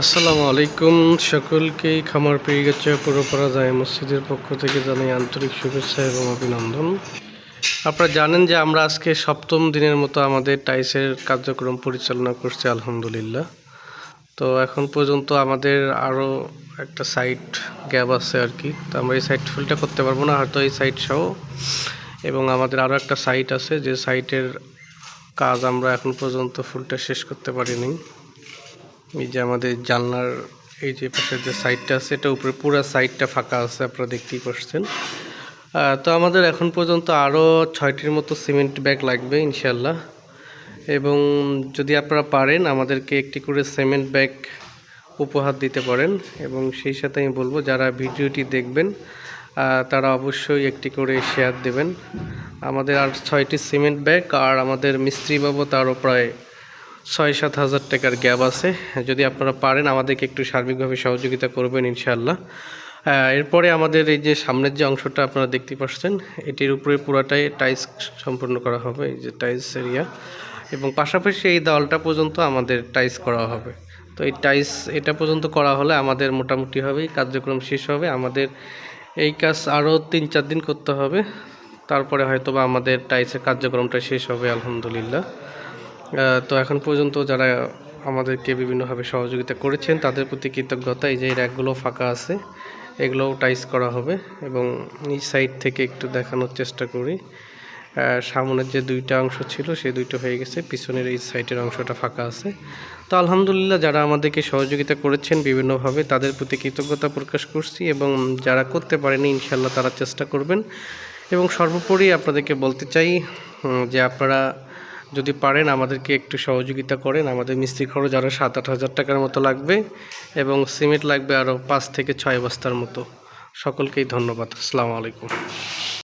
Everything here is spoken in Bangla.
আসসালামু আলাইকুম সকলকেই খামার পেরিগেছে পুরোপাড়া জামে মসজিদের পক্ষ থেকে জানাই আন্তরিক শুভেচ্ছা এবং অভিনন্দন। আপনারা জানেন যে আমরা আজকে সপ্তম দিনের মতো আমাদের টাইসের কার্যক্রম পরিচালনা করছি আলহামদুলিল্লাহ। তো এখন পর্যন্ত আমাদের আরও একটা সাইট গ্যাপ আছে আর কি, তো আমরা এই সাইট ফুলটা করতে পারবো না হয়তো এই সাইট সহ, এবং আমাদের আরও একটা সাইট আছে যে সাইটের কাজ আমরা এখন পর্যন্ত ফুলটা শেষ করতে পারিনি। এই যে আমাদের জানলার এই যে পাশের যে সাইডটা আছে এটা উপরে পুরো সাইডটা ফাঁকা আছে, আপনারা দেখতেই পাচ্ছেন। তো আমাদের এখন পর্যন্ত আরও 6টির মতো সিমেন্ট ব্যাগ লাগবে ইনশাল্লাহ, এবং যদি আপনারা পারেন আমাদেরকে একটি করে সিমেন্ট ব্যাগ উপহার দিতে পারেন। এবং সেই সাথে আমি বলবো যারা ভিডিওটি দেখবেন তারা অবশ্যই একটি করে শেয়ার দেবেন। আমাদের আর 6টি সিমেন্ট ব্যাগ আর আমাদের মিস্ত্রি বাবদ আরও প্রায় 6-7 হাজার টাকার গ্যাপ আছে। যদি আপনারা পারেন আমাদেরকে একটু সার্বিকভাবে সহযোগিতা করবেন ইনশাআল্লাহ। এরপরে আমাদের এই যে সামনের যে অংশটা আপনারা দেখতে পাচ্ছেন এটির উপরে পুরাটাই টাইলস সম্পূর্ণ করা হবে, এই যে টাইলস এরিয়া, এবং পাশাপাশি এই দেওয়ালটা পর্যন্ত আমাদের টাইলস করা হবে। তো এই টাইলস এটা পর্যন্ত করা হলে আমাদের মোটামুটি হবেই কার্যক্রম শেষ হবে। আমাদের এই কাজ আরও 3-4 দিন করতে হবে, তারপরে হয়তো বা আমাদের টাইলসের কার্যক্রমটা শেষ হবে আলহামদুলিল্লাহ। তো এখন পর্যন্ত যারা আমাদেরকে বিভিন্নভাবে সহযোগিতা করেছেন তাদের প্রতি কৃতজ্ঞতা। এই যে এই র্যাকগুলো ফাঁকা আছে এগুলোও টাইস করা হবে, এবং এই সাইড থেকে একটু দেখানোর চেষ্টা করি। সামনের যে 2টা অংশ ছিল সেই 2টা হয়ে গেছে, পিছনের এই সাইডের অংশটা ফাঁকা আছে। তো আলহামদুলিল্লাহ যারা আমাদেরকে সহযোগিতা করেছেন বিভিন্নভাবে তাদের প্রতি কৃতজ্ঞতা প্রকাশ করছি, এবং যারা করতে পারেনি ইনশাল্লাহ তারা চেষ্টা করবেন। এবং সর্বোপরি আপনাদেরকে বলতে চাই যে আপনারা যদি পারেন আমাদেরকে একটু সহযোগিতা করেন। আমাদের মিস্ত্রি খরচ আরও 7-8 হাজার টাকার মতো লাগবে, এবং সিমেন্ট লাগবে আরও 5 থেকে 6 বস্তার মতো। সকলকেই ধন্যবাদ। আসসালামু আলাইকুম।